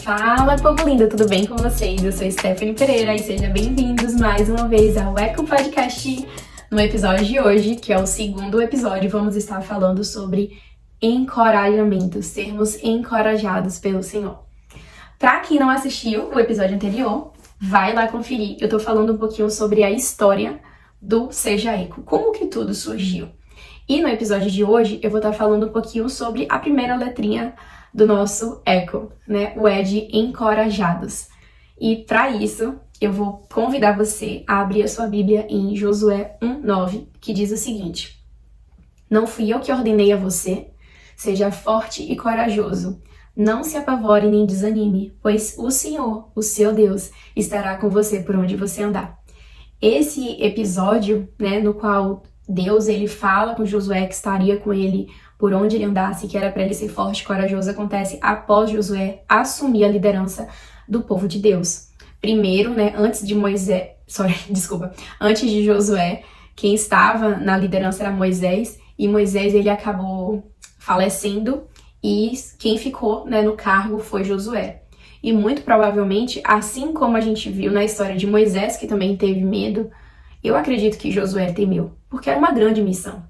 Fala, povo lindo, tudo bem com vocês? Eu sou Stephanie Pereira e sejam bem-vindos mais uma vez ao Eco Podcast. No episódio de hoje, que é o segundo episódio, vamos estar falando sobre encorajamento, sermos encorajados pelo Senhor. Pra quem não assistiu o episódio anterior, vai lá conferir. Eu tô falando um pouquinho sobre a história do Seja Eco, como que tudo surgiu. E no episódio de hoje, eu vou estar falando um pouquinho sobre a primeira letrinha do nosso Eco, né? O E de encorajados. E para isso, eu vou convidar você a abrir a sua Bíblia em Josué 1:9, que diz o seguinte: Não fui eu que ordenei a você, seja forte e corajoso. Não se apavore nem desanime, pois o Senhor, o seu Deus, estará com você por onde você andar. Esse episódio, né, no qual Deus ele fala com Josué que estaria com ele por onde ele andasse, que era para ele ser forte e corajoso, acontece após Josué assumir a liderança do povo de Deus. Primeiro, né, antes de Josué, quem estava na liderança era Moisés, e Moisés ele acabou falecendo, e quem ficou, né, no cargo foi Josué. E muito provavelmente, assim como a gente viu na história de Moisés, que também teve medo, eu acredito que Josué temeu, porque era uma grande missão.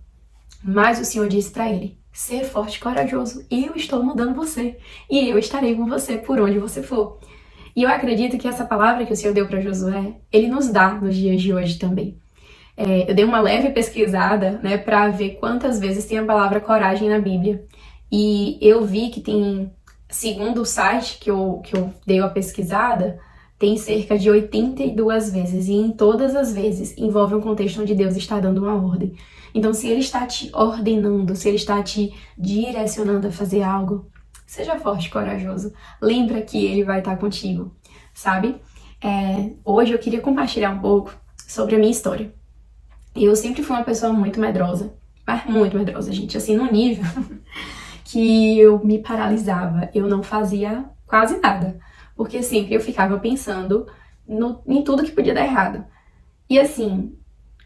Mas o Senhor disse para ele: ser forte e corajoso, eu estou mandando você, e eu estarei com você por onde você for. E eu acredito que essa palavra que o Senhor deu para Josué, ele nos dá nos dias de hoje também. Eu dei uma leve pesquisada, né, para ver quantas vezes tem a palavra coragem na Bíblia. E eu vi que tem, segundo o site que eu dei uma pesquisada, tem cerca de 82 vezes, e em todas as vezes envolve um contexto onde Deus está dando uma ordem. Então, se Ele está te ordenando, se Ele está te direcionando a fazer algo, seja forte e corajoso. Lembra que Ele vai estar contigo, sabe? Hoje eu queria compartilhar um pouco sobre a minha história. Eu sempre fui uma pessoa muito medrosa, mas muito medrosa, gente, assim, num nível que eu me paralisava, eu não fazia quase nada. Porque sempre eu ficava pensando em tudo que podia dar errado. E assim,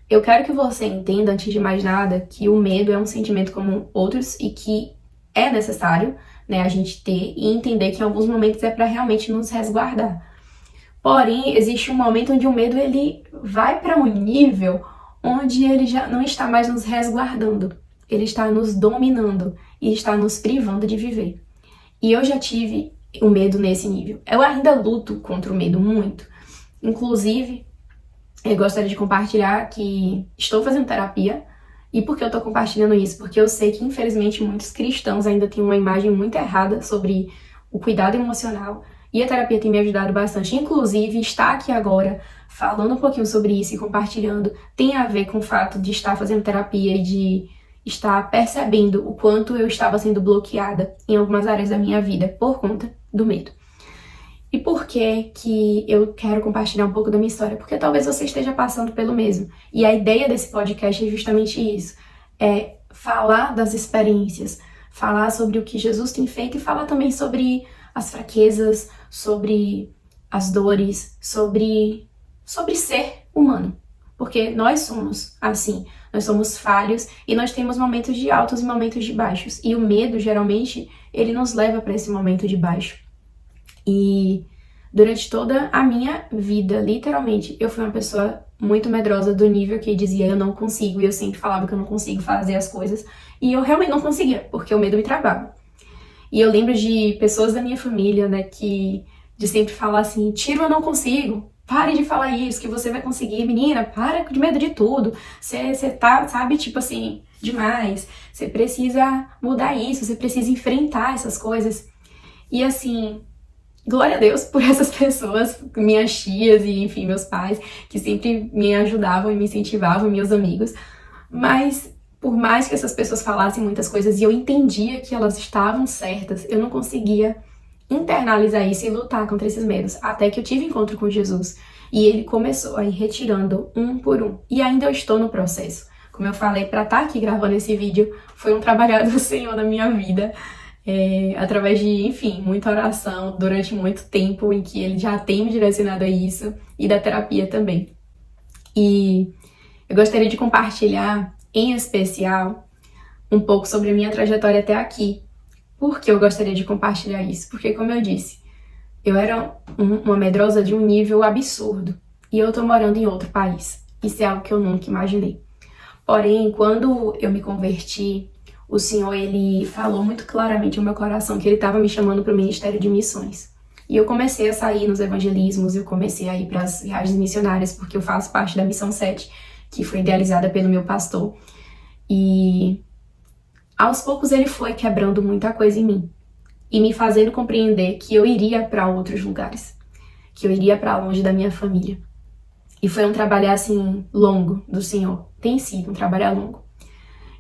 eu quero que você entenda, antes de mais nada, que o medo é um sentimento como outros e que é necessário, né, a gente ter e entender que em alguns momentos é para realmente nos resguardar. Porém, existe um momento onde o medo ele vai para um nível onde ele já não está mais nos resguardando. Ele está nos dominando e está nos privando de viver. E eu já tive o medo nesse nível. Eu ainda luto contra o medo muito. Inclusive, eu gostaria de compartilhar que estou fazendo terapia. E por que eu estou compartilhando isso? Porque eu sei que, infelizmente, muitos cristãos ainda têm uma imagem muito errada sobre o cuidado emocional. E a terapia tem me ajudado bastante. Inclusive, estar aqui agora falando um pouquinho sobre isso e compartilhando tem a ver com o fato de estar fazendo terapia e de estar percebendo o quanto eu estava sendo bloqueada em algumas áreas da minha vida por conta do medo. E por que eu quero compartilhar um pouco da minha história? Porque talvez você esteja passando pelo mesmo. E a ideia desse podcast é justamente isso. É falar das experiências, falar sobre o que Jesus tem feito e falar também sobre as fraquezas, sobre as dores, sobre ser humano. Porque nós somos assim, nós somos falhos e nós temos momentos de altos e momentos de baixos. E o medo, geralmente, ele nos leva para esse momento de baixo. E durante toda a minha vida, literalmente, eu fui uma pessoa muito medrosa do nível que dizia eu não consigo, e eu sempre falava que eu não consigo fazer as coisas. E eu realmente não conseguia, porque o medo me travava. E eu lembro de pessoas da minha família, né, de sempre falar assim: Tiro, eu não consigo. Pare de falar isso, que você vai conseguir. Menina, para de medo de tudo. Você tá, sabe, tipo assim, demais. Você precisa mudar isso, você precisa enfrentar essas coisas. E assim, glória a Deus por essas pessoas, minhas tias e, enfim, meus pais, que sempre me ajudavam e me incentivavam, meus amigos. Mas, por mais que essas pessoas falassem muitas coisas e eu entendia que elas estavam certas, eu não conseguia internalizar isso e lutar contra esses medos, até que eu tive encontro com Jesus e ele começou a ir retirando um por um, e ainda eu estou no processo. Como eu falei, para estar aqui gravando esse vídeo foi um trabalhar do Senhor na minha vida, através de, enfim, muita oração durante muito tempo em que ele já tem me direcionado a isso, e da terapia também. E eu gostaria de compartilhar, em especial, um pouco sobre a minha trajetória até aqui. Por que eu gostaria de compartilhar isso? Porque, como eu disse, Eu era uma medrosa de um nível absurdo. E eu tô morando em outro país. Isso é algo que eu nunca imaginei. Porém, quando eu me converti, o Senhor, ele falou muito claramente ao meu coração que ele estava me chamando para o ministério de missões. E eu comecei a sair nos evangelismos, eu comecei a ir para as viagens missionárias, porque eu faço parte da Missão 7, que foi idealizada pelo meu pastor. E aos poucos ele foi quebrando muita coisa em mim e me fazendo compreender que eu iria para outros lugares, que eu iria para longe da minha família. E foi um trabalhar assim longo do Senhor. Tem sido um trabalhar longo.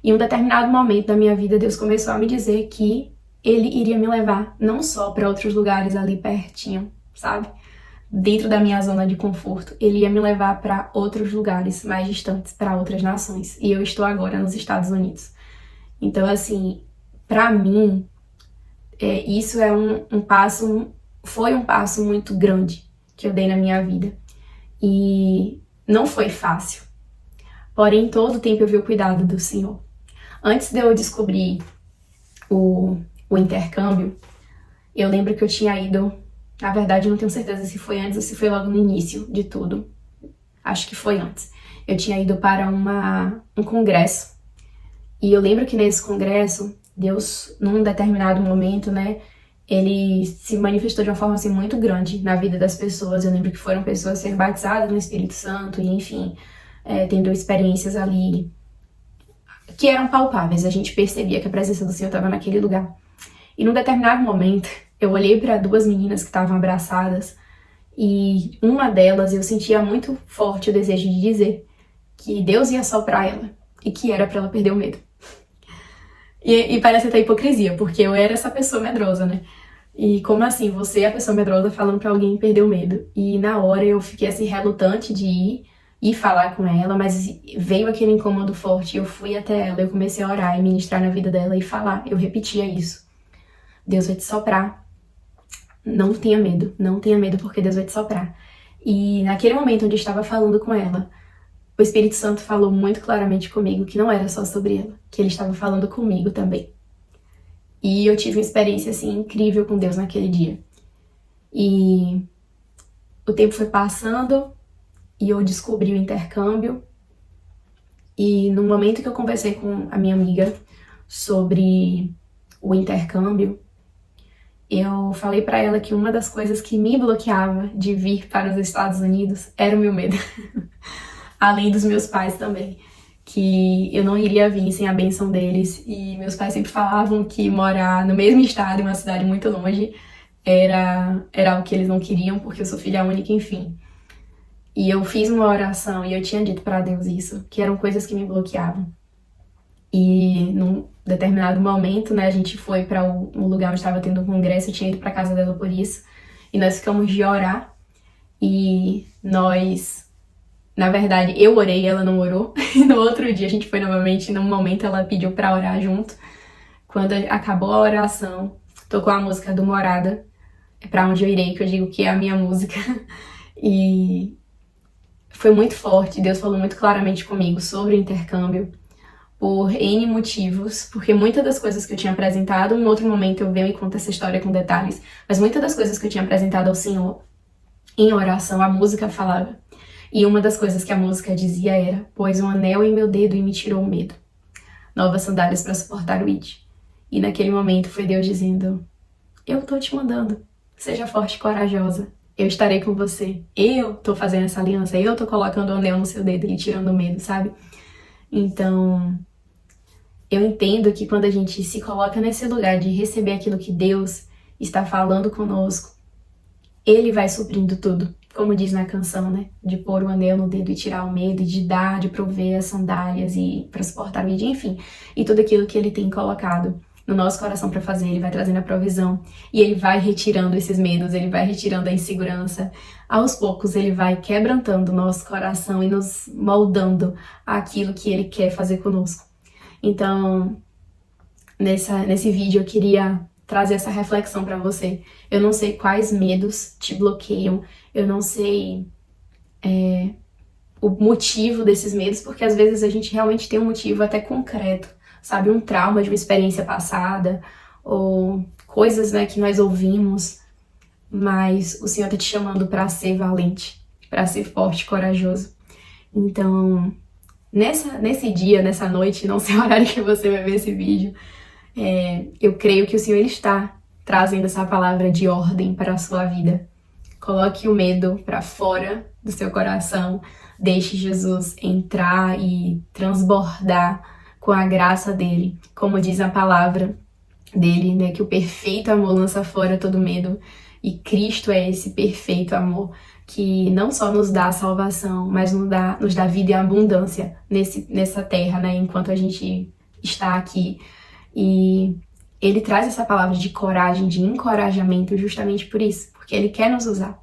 Em um determinado momento da minha vida, Deus começou a me dizer que Ele iria me levar não só para outros lugares ali pertinho, sabe? Dentro da minha zona de conforto. Ele ia me levar para outros lugares mais distantes, para outras nações. E eu estou agora nos Estados Unidos. Então, assim, para mim, isso é um passo, foi um passo muito grande que eu dei na minha vida. E não foi fácil. Porém, todo o tempo eu vi o cuidado do Senhor. Antes de eu descobrir o intercâmbio, eu lembro que eu tinha ido, na verdade eu não tenho certeza se foi antes ou se foi logo no início de tudo. Acho que foi antes. Eu tinha ido para um congresso. E eu lembro que nesse congresso, Deus, num determinado momento, né, ele se manifestou de uma forma assim muito grande na vida das pessoas. Eu lembro que foram pessoas sendo batizadas no Espírito Santo e, enfim, tendo experiências ali que eram palpáveis. A gente percebia que a presença do Senhor estava naquele lugar. E num determinado momento, eu olhei para duas meninas que estavam abraçadas e uma delas eu sentia muito forte o desejo de dizer que Deus ia soprar ela e que era para ela perder o medo. E parece até hipocrisia, porque eu era essa pessoa medrosa, né? E como assim, você é a pessoa medrosa falando pra alguém perder o medo? E na hora eu fiquei assim, relutante de ir e falar com ela, mas veio aquele incômodo forte, eu fui até ela, eu comecei a orar e ministrar na vida dela e falar, eu repetia isso. Deus vai te soprar. Não tenha medo porque Deus vai te soprar. E naquele momento onde eu estava falando com ela, o Espírito Santo falou muito claramente comigo que não era só sobre ela, que ele estava falando comigo também. E eu tive uma experiência assim incrível com Deus naquele dia. E o tempo foi passando e eu descobri o intercâmbio. E no momento que eu conversei com a minha amiga sobre o intercâmbio, eu falei pra ela que uma das coisas que me bloqueava de vir para os Estados Unidos era o meu medo. Além dos meus pais também, que eu não iria vir sem a bênção deles. E meus pais sempre falavam que morar no mesmo estado, em uma cidade muito longe, era algo que eles não queriam, porque eu sou filha única, enfim. E eu fiz uma oração e eu tinha dito pra Deus isso, que eram coisas que me bloqueavam. E num determinado momento, né, a gente foi para um lugar onde estava tendo um congresso, eu tinha ido pra casa dela por isso, e nós ficamos de orar, e na verdade, eu orei e ela não orou. E no outro dia a gente foi novamente, num momento ela pediu pra orar junto. Quando acabou a oração, tocou a música do Morada, Pra Onde Eu Irei, que eu digo que é a minha música. E foi muito forte, Deus falou muito claramente comigo sobre o intercâmbio, por N motivos, porque muitas das coisas que eu tinha apresentado, em outro momento eu venho e conto essa história com detalhes, mas muitas das coisas que eu tinha apresentado ao Senhor, em oração, a música falava. E uma das coisas que a música dizia era: pôs um anel em meu dedo e me tirou o medo. Novas sandálias para suportar o id. E naquele momento foi Deus dizendo: eu tô te mandando. Seja forte e corajosa. Eu estarei com você. Eu tô fazendo essa aliança. Eu tô colocando o anel no seu dedo e tirando o medo, sabe? Então, eu entendo que quando a gente se coloca nesse lugar de receber aquilo que Deus está falando conosco, Ele vai suprindo tudo. Como diz na canção, né? De pôr o anel no dedo e tirar o medo, e de dar, de prover as sandálias e para suportar o dia, enfim. E tudo aquilo que Ele tem colocado no nosso coração para fazer, Ele vai trazendo a provisão. E Ele vai retirando esses medos, Ele vai retirando a insegurança. Aos poucos, Ele vai quebrantando o nosso coração e nos moldando aquilo que Ele quer fazer conosco. Então, nesse vídeo eu queria trazer essa reflexão para você. Eu não sei quais medos te bloqueiam, eu não sei o motivo desses medos, porque às vezes a gente realmente tem um motivo até concreto, sabe? Um trauma de uma experiência passada, ou coisas, né, que nós ouvimos, mas o Senhor tá te chamando para ser valente, para ser forte, corajoso. Então, nesse dia, nessa noite, não sei o horário que você vai ver esse vídeo, eu creio que o Senhor ele está trazendo essa palavra de ordem para a sua vida. Coloque o medo para fora do seu coração, deixe Jesus entrar e transbordar com a graça dele, como diz a palavra dele, né, que o perfeito amor lança fora todo medo, e Cristo é esse perfeito amor que não só nos dá a salvação, mas nos dá vida e abundância nessa terra, né, enquanto a gente está aqui. E ele traz essa palavra de coragem, de encorajamento justamente por isso, porque ele quer nos usar.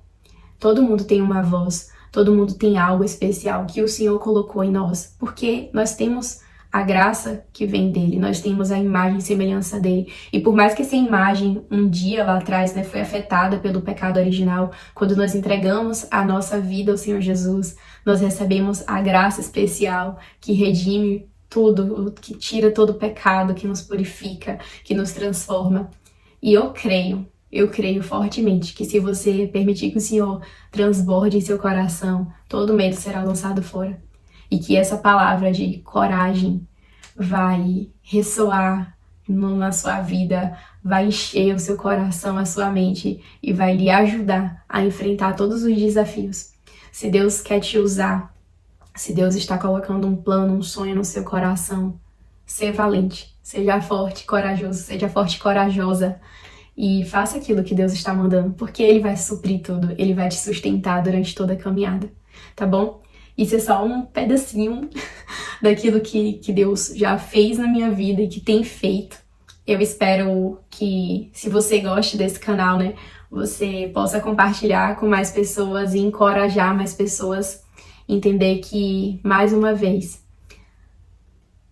Todo mundo tem uma voz, todo mundo tem algo especial que o Senhor colocou em nós, porque nós temos a graça que vem dele, nós temos a imagem e semelhança dele. E por mais que essa imagem um dia lá atrás, né, foi afetada pelo pecado original, quando nós entregamos a nossa vida ao Senhor Jesus, nós recebemos a graça especial que redime tudo, que tira todo o pecado, que nos purifica, que nos transforma. E eu creio fortemente que se você permitir que o Senhor transborde em seu coração, todo medo será lançado fora. E que essa palavra de coragem vai ressoar na sua vida, vai encher o seu coração, a sua mente e vai lhe ajudar a enfrentar todos os desafios. Se Deus quer te usar, se Deus está colocando um plano, um sonho no seu coração, seja valente, seja forte, corajoso, seja forte, corajosa e faça aquilo que Deus está mandando, porque Ele vai suprir tudo, Ele vai te sustentar durante toda a caminhada, tá bom? Isso é só um pedacinho daquilo que Deus já fez na minha vida e que tem feito. Eu espero que, se você goste desse canal, né, você possa compartilhar com mais pessoas e encorajar mais pessoas a entender que, mais uma vez,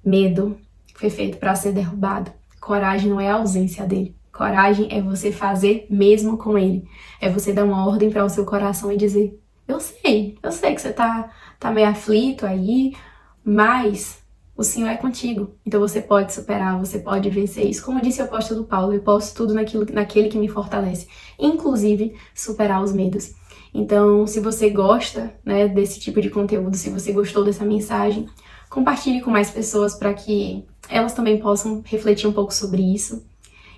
medo foi feito para ser derrubado. Coragem não é a ausência dele. Coragem é você fazer mesmo com ele. É você dar uma ordem para o seu coração e dizer: eu sei que você tá meio aflito aí, mas o Senhor é contigo. Então você pode superar, você pode vencer isso. Como disse o apóstolo Paulo, eu posso tudo naquele que me fortalece, inclusive superar os medos. Então, se você gosta, né, desse tipo de conteúdo, se você gostou dessa mensagem, compartilhe com mais pessoas para que elas também possam refletir um pouco sobre isso.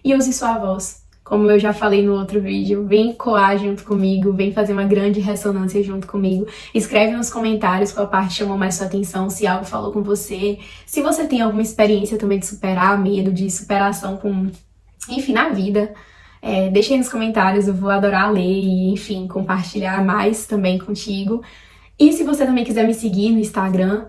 E use sua voz. Como eu já falei no outro vídeo, vem coar junto comigo, vem fazer uma grande ressonância junto comigo. Escreve nos comentários qual parte chamou mais sua atenção, se algo falou com você. Se você tem alguma experiência também de superar medo, de superação enfim, na vida, deixa aí nos comentários, eu vou adorar ler e, enfim, compartilhar mais também contigo. E se você também quiser me seguir no Instagram,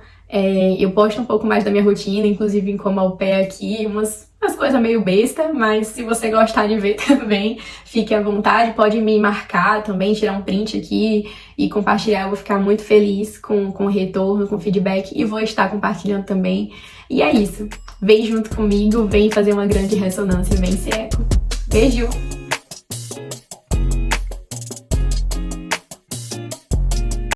eu posto um pouco mais da minha rotina, inclusive em como ao pé aqui, umas coisas meio besta, mas se você gostar de ver também, fique à vontade, pode me marcar também, tirar um print aqui e compartilhar, eu vou ficar muito feliz com o retorno, com o feedback e vou estar compartilhando também. E é isso, vem junto comigo, vem fazer uma grande ressonância, vem ser eco. Beijo!